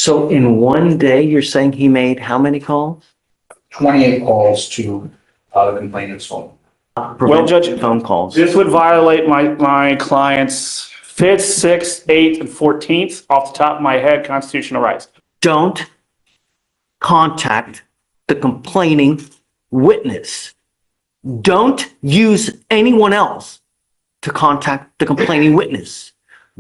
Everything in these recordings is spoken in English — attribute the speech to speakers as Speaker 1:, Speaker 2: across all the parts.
Speaker 1: So in one day, you're saying he made how many calls?
Speaker 2: 28 calls to the complainant's phone.
Speaker 3: Well, Judge,
Speaker 1: Phone calls.
Speaker 3: this would violate my client's 5th, 6th, 8th, and 14th off the top of my head constitutional rights.
Speaker 1: Don't contact the complaining witness. Don't use anyone else to contact the complaining witness.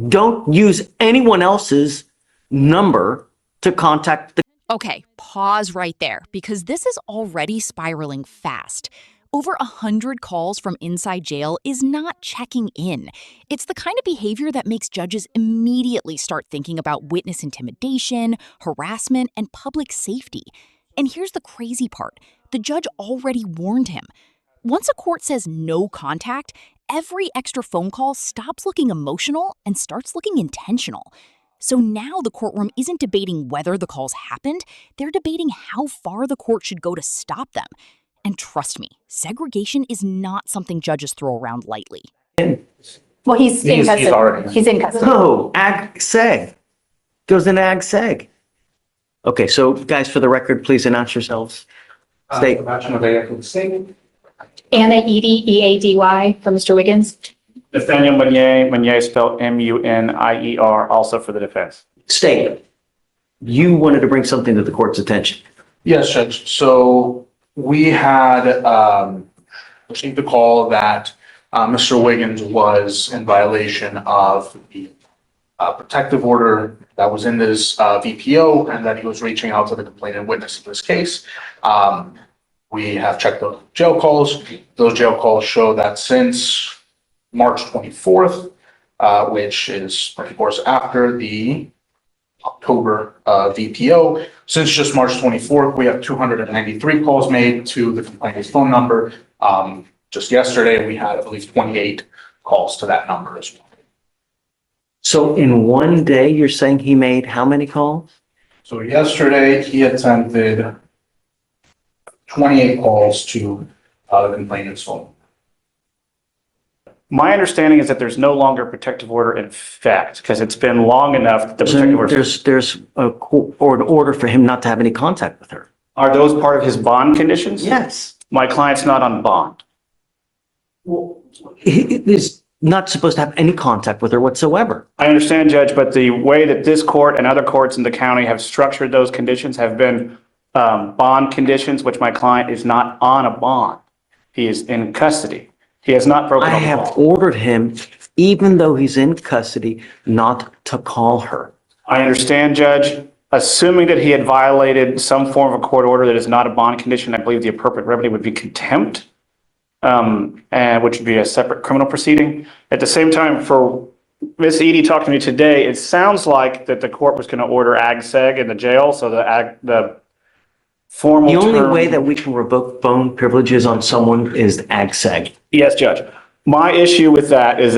Speaker 1: Don't use anyone else's number to contact the...
Speaker 4: Okay, pause right there, because this is already spiraling fast. Over 100 calls from inside jail is not checking in. It's the kind of behavior that makes judges immediately start thinking about witness intimidation, harassment, and public safety. And here's the crazy part. The judge already warned him. Once a court says no contact, every extra phone call stops looking emotional and starts looking intentional. So now the courtroom isn't debating whether the calls happened, they're debating how far the court should go to stop them. And trust me, segregation is not something judges throw around lightly.
Speaker 5: Well, he's in custody. He's in custody.
Speaker 1: No, ag seg. Goes in ag seg. Okay, so guys, for the record, please announce yourselves. State.
Speaker 5: Anna Eady, E-A-D-Y, for Mr. Wiggins.
Speaker 3: Nathaniel Meunier spelled M-U-N-I-E-R, also for the defense.
Speaker 1: State. You wanted to bring something to the court's attention.
Speaker 2: Yes, Judge. So we had received a call that Mr. Wiggins was in violation of the protective order that was in this VPO, and that he was reaching out to the complainant witness in this case. We have checked the jail calls. Those jail calls show that since March 24th, which is, of course, after the October VPO, since just March 24th, we have 293 calls made to the complainant's phone number. Just yesterday, we had, I believe, 28 calls to that number as well.
Speaker 1: So in one day, you're saying he made how many calls?
Speaker 2: So yesterday, he attempted 28 calls to the complainant's phone.
Speaker 3: My understanding is that there's no longer protective order in effect because it's been long enough that the protective order.
Speaker 1: There's an order for him not to have any contact with her.
Speaker 3: Are those part of his bond conditions?
Speaker 1: Yes.
Speaker 3: My client's not on bond.
Speaker 1: Well, he is not supposed to have any contact with her whatsoever.
Speaker 3: I understand, Judge, but the way that this court and other courts in the county have structured those conditions have been bond conditions, which my client is not on a bond. He is in custody. He has not broken
Speaker 1: I
Speaker 3: the
Speaker 1: have
Speaker 3: law.
Speaker 1: ordered him, even though he's in custody, not to call her.
Speaker 3: I understand, Judge. Assuming that he had violated some form of a court order that is not a bond condition, I believe the appropriate remedy would be contempt, and which would be a separate criminal proceeding. At the same time, for Ms. Eady talking to me today, it sounds like that the court was going to order ag seg in the jail, so the formal
Speaker 1: The only
Speaker 3: term-
Speaker 1: way that we can revoke phone privileges on someone is ag seg.
Speaker 3: Yes, Judge. My issue with that is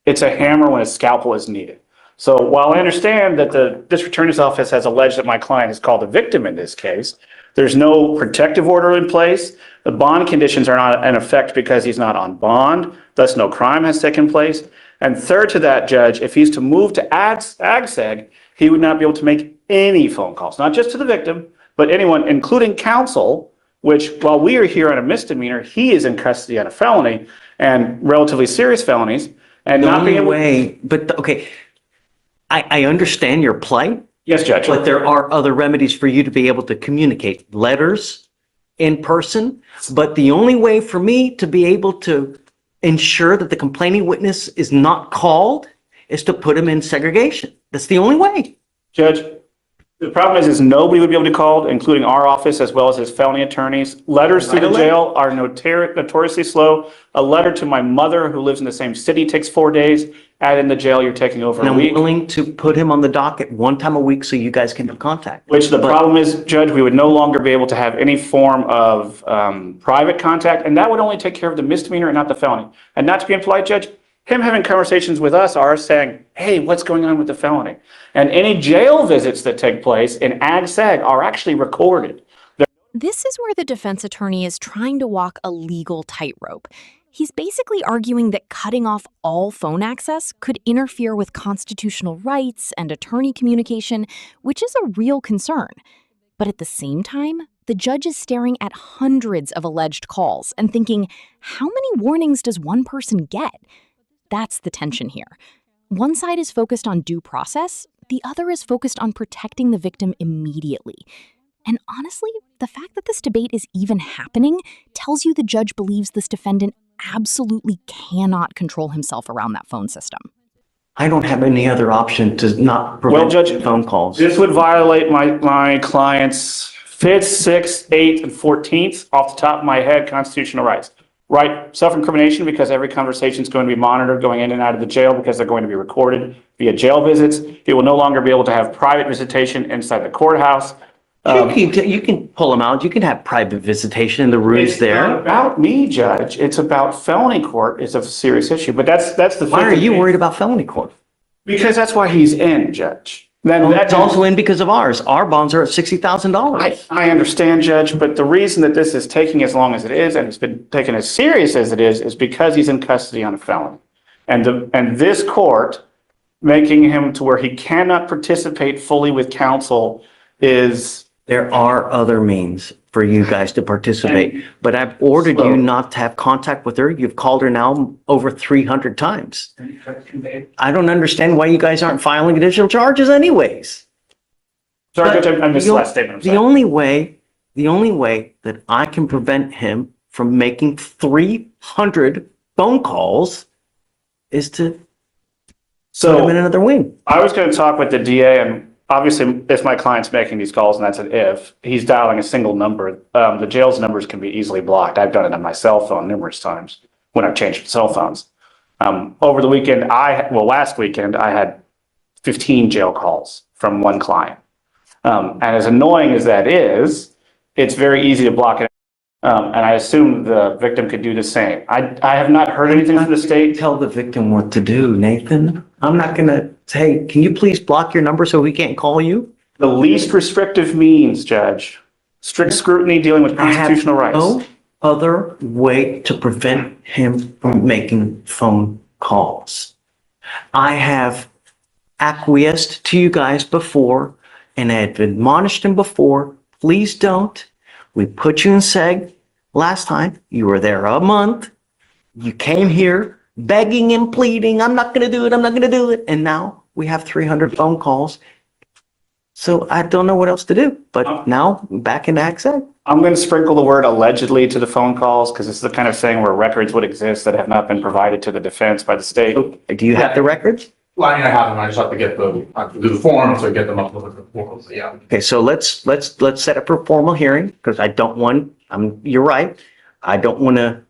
Speaker 3: it's a hammer when a scalpel is needed. So while I understand that the district attorney's office has alleged that my client is called a victim in this case, there's no protective order in place. The bond conditions are not in effect because he's not on bond, thus no crime has taken place. And third to that, Judge, if he's to move to ag seg, he would not be able to make any phone calls, not just to the victim, but anyone, including counsel, which while we are here on a misdemeanor, he is in custody on a felony and relatively serious felonies, and not being able.
Speaker 1: Okay, I understand your plight.
Speaker 3: Yes, Judge.
Speaker 1: But there are other remedies for you to be able to communicate, letters, in person. But the only way for me to be able to ensure that the complaining witness is not called is to put him in segregation. That's the only way.
Speaker 3: Judge, the problem is nobody would be able to call, including our office as well as his felony attorneys. Letters through the jail are notoriously slow. A letter to my mother who lives in the same city takes 4 days. Add in the jail, you're taking over
Speaker 1: And
Speaker 3: a
Speaker 1: I'm
Speaker 3: week.
Speaker 1: willing to put him on the docket one time a week so you guys can have contact.
Speaker 3: Which the problem is, Judge, we would no longer be able to have any form of private contact, and that would only take care of the misdemeanor and not the felony. And not to be impolite, Judge, him having conversations with us are saying, hey, what's going on with the felony? And any jail visits that take place in ag seg are actually recorded.
Speaker 4: This is where the defense attorney is trying to walk a legal tightrope. He's basically arguing that cutting off all phone access could interfere with constitutional rights and attorney communication, which is a real concern. But at the same time, the judge is staring at hundreds of alleged calls and thinking, how many warnings does one person get? That's the tension here. One side is focused on due process, the other is focused on protecting the victim immediately. And honestly, the fact that this debate is even happening tells you the judge believes this defendant absolutely cannot control himself around that phone system.
Speaker 1: I don't have any other option to not prevent
Speaker 3: Judge,
Speaker 1: phone calls.
Speaker 3: This would violate my client's 5th, 6th, 8th, and 14th off the top of my head constitutional rights. Right, self-incrimination because every conversation is going to be monitored going in and out of the jail because they're going to be recorded via jail visits. He will no longer be able to have private visitation inside the courthouse.
Speaker 1: You can pull them out. You can have private visitation in the rooms
Speaker 3: It's
Speaker 1: there.
Speaker 3: not about me, Judge. It's about felony court. It's a serious issue, but that's the.
Speaker 1: Why are you worried about felony court?
Speaker 3: Because that's why he's in, Judge. Then
Speaker 1: That's also in because of ours. Our bonds are at $60,000.
Speaker 3: I understand, Judge, but the reason that this is taking as long as it is and it's been taken as serious as it is because he's in custody on a felony. And this court making him to where he cannot participate fully with counsel is.
Speaker 1: There are other means for you guys to participate, but I've ordered you not to have contact with her. You've called her now over 300 times. I don't understand why you guys aren't filing additional charges anyways.
Speaker 3: Sorry, Judge, I missed the last statement. I'm
Speaker 1: The
Speaker 3: sorry.
Speaker 1: only way that I can prevent him from making 300 phone calls is to put him in another wing.
Speaker 3: I was going to talk with the DA, and obviously, if my client's making these calls, and that's an if, he's dialing a single number, the jail's numbers can be easily blocked. I've done it on my cell phone numerous times when I've changed cell phones. Over the weekend, last weekend, I had 15 jail calls from one client. And as annoying as that is, it's very easy to block it. And I assume the victim could do the same. I have not heard anything from the state.
Speaker 1: Tell the victim what to do, Nathan. I'm not gonna say, can you please block your number so we can't call you?
Speaker 3: The least restrictive means, Judge, strict scrutiny dealing with constitutional rights.
Speaker 1: No other way to prevent him from making phone calls. I have acquiesced to you guys before and I have admonished him before, please don't. We put you in seg last time. You were there a month. You came here begging and pleading, I'm not going to do it, I'm not going to do it. And now we have 300 phone calls. So I don't know what else to do, but now back in AXA.
Speaker 3: I'm going to sprinkle the word allegedly to the phone calls because it's the kind of thing where records would exist that have not been provided to the defense by the state.
Speaker 1: Do you have the records?
Speaker 2: Well, I have them, I just have to I have to do the form to get them up with the forms, yeah.
Speaker 1: Okay, so let's set up a formal hearing because I don't want, you're right. I don't want to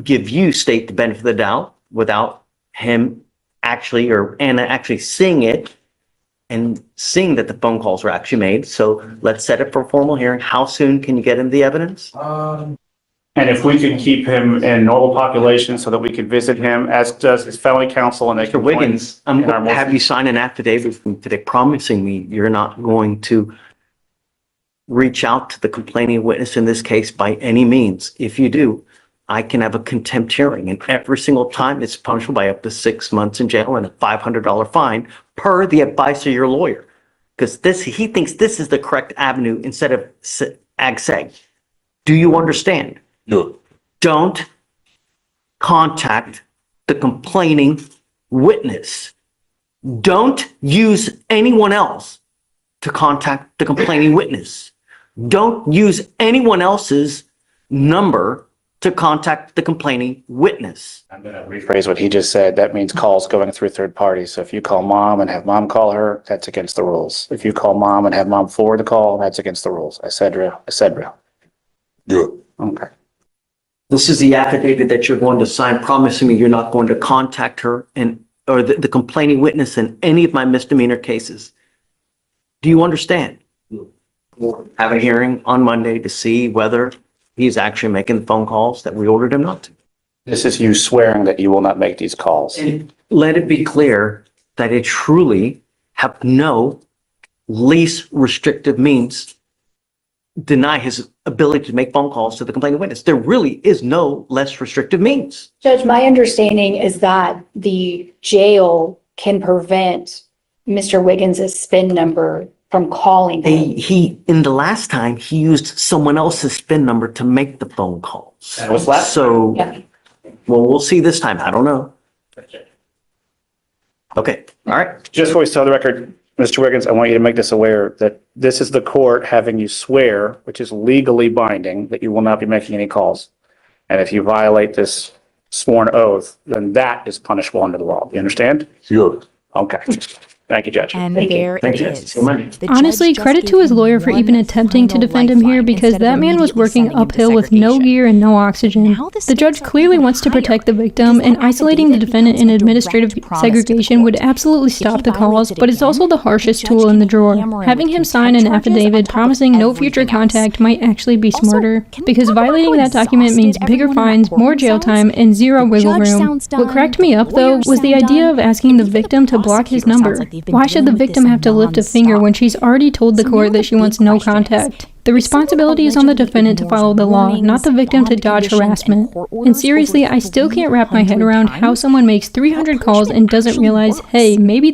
Speaker 1: give you state the benefit of the doubt without him actually or Anna actually seeing it and seeing that the phone calls were actually made. So let's set up for a formal hearing. How soon can you get him the evidence?
Speaker 3: And if we could keep him in normal population so that we could visit him, as does his felony counsel, and they
Speaker 1: Mr.
Speaker 3: can.
Speaker 1: Wiggins, I'm
Speaker 3: in our
Speaker 1: going to have you sign an affidavit from today promising me you're not going to reach out to the complaining witness in this case by any means. If you do, I can have a contempt hearing, and every single time it's punishable by up to 6 months in jail and a $500 fine per the advice of your lawyer. Because he thinks this is the correct avenue instead of AGSEG. Do you understand? No. Don't contact the complaining witness. Don't use anyone else to contact the complaining witness. Don't use anyone else's number to contact the complaining witness.
Speaker 3: I'm going to rephrase what he just said. That means calls going through third parties. So if you call mom and have mom call her, that's against the rules. If you call mom and have mom forward the call, that's against the rules. I said real.
Speaker 1: Yeah.
Speaker 3: Okay.
Speaker 1: This is the affidavit that you're going to sign promising me you're not going to contact her or the complaining witness in any of my misdemeanor cases. Do you understand? We'll have a hearing on Monday to see whether he's actually making the phone calls that we ordered him not to.
Speaker 3: This is you swearing that you will not make these calls.
Speaker 1: And let it be clear that I truly have no least restrictive means deny his ability to make phone calls to the complaining witness. There really is no less restrictive means.
Speaker 5: Judge, my understanding is that the jail can prevent Mr. Wiggins' SPIN number from calling him.
Speaker 1: In the last time, he used someone else's SPIN number to make the phone calls.
Speaker 3: That was last
Speaker 1: So,
Speaker 5: Yeah.
Speaker 1: well, we'll see this time. I don't know. Okay, all right.
Speaker 3: Just for the record, Mr. Wiggins, I want you to make this aware that this is the court having you swear, which is legally binding, that you will not be making any calls. And if you violate this sworn oath, then that is punishable under the law. You understand?
Speaker 6: Sure.
Speaker 3: Okay. Thank you, Judge.
Speaker 4: And there it
Speaker 1: Thank you.
Speaker 4: is.
Speaker 1: See you Monday.
Speaker 4: The judge
Speaker 7: Honestly,
Speaker 4: just
Speaker 7: credit
Speaker 4: gave
Speaker 7: to his
Speaker 4: him
Speaker 7: lawyer for
Speaker 4: one
Speaker 7: even attempting to
Speaker 4: final
Speaker 7: defend him here
Speaker 4: lifeline
Speaker 7: because
Speaker 4: instead of
Speaker 7: that man was
Speaker 4: immediately
Speaker 7: working
Speaker 4: sending him to
Speaker 7: uphill with no
Speaker 4: segregation.
Speaker 7: gear and no oxygen.
Speaker 4: Now the
Speaker 7: The
Speaker 4: stakes
Speaker 7: judge
Speaker 4: are
Speaker 7: clearly
Speaker 4: even
Speaker 7: wants to protect the
Speaker 4: higher,
Speaker 7: victim,
Speaker 4: because
Speaker 7: and
Speaker 4: that
Speaker 7: isolating the
Speaker 4: affidavit
Speaker 7: defendant in
Speaker 4: becomes a
Speaker 7: administrative
Speaker 4: direct promise to the
Speaker 7: segregation would
Speaker 4: court.
Speaker 7: absolutely
Speaker 4: If he
Speaker 7: stop the
Speaker 4: violates
Speaker 7: cause,
Speaker 4: it
Speaker 7: but it's also
Speaker 4: again,
Speaker 7: the harshest
Speaker 4: the
Speaker 7: tool
Speaker 4: judge
Speaker 7: in the
Speaker 4: can
Speaker 7: drawer.
Speaker 4: hammer him
Speaker 7: Having
Speaker 4: with
Speaker 7: him sign an
Speaker 4: contempt charges on
Speaker 7: affidavit
Speaker 4: top of
Speaker 7: promising no
Speaker 4: everything
Speaker 7: future
Speaker 4: else.
Speaker 7: contact might actually be
Speaker 4: Also,
Speaker 7: smarter,
Speaker 4: can we
Speaker 7: because
Speaker 4: talk about
Speaker 7: violating
Speaker 4: how
Speaker 7: that document means
Speaker 4: exhausted
Speaker 7: bigger
Speaker 4: everyone in
Speaker 7: fines,
Speaker 4: that
Speaker 7: more
Speaker 4: courtroom
Speaker 7: jail
Speaker 4: sounds?
Speaker 7: time, and zero
Speaker 4: The
Speaker 7: wiggle
Speaker 4: judge
Speaker 7: room.
Speaker 4: sounds
Speaker 7: What
Speaker 4: done,
Speaker 7: cracked me
Speaker 4: the
Speaker 7: up, though,
Speaker 4: lawyers
Speaker 7: was the
Speaker 4: sound
Speaker 7: idea
Speaker 4: done,
Speaker 7: of asking
Speaker 4: and
Speaker 7: the
Speaker 4: even the
Speaker 7: victim to block his
Speaker 4: prosecutor sounds
Speaker 7: number.
Speaker 4: like they've been
Speaker 7: Why should the
Speaker 4: dealing with
Speaker 7: victim
Speaker 4: this
Speaker 7: have to lift a finger
Speaker 4: nonstop.
Speaker 7: when she's already told the
Speaker 4: So
Speaker 7: court
Speaker 4: now
Speaker 7: that
Speaker 4: the
Speaker 7: she
Speaker 4: big
Speaker 7: wants no
Speaker 4: question is,
Speaker 7: contact? The
Speaker 4: if
Speaker 7: responsibility is on
Speaker 4: someone
Speaker 7: the defendant to
Speaker 4: allegedly
Speaker 7: follow the law,
Speaker 4: ignores
Speaker 7: not the victim to
Speaker 4: warnings,
Speaker 7: dodge
Speaker 4: bond
Speaker 7: harassment.
Speaker 4: conditions, and court
Speaker 7: And
Speaker 4: orders
Speaker 7: seriously,
Speaker 4: over
Speaker 7: I still can't wrap my head
Speaker 4: 300
Speaker 7: around how
Speaker 4: times?
Speaker 7: someone makes 300
Speaker 4: That
Speaker 7: calls and
Speaker 4: punishment
Speaker 7: doesn't
Speaker 4: actually
Speaker 7: realize,
Speaker 4: works.
Speaker 7: hey, maybe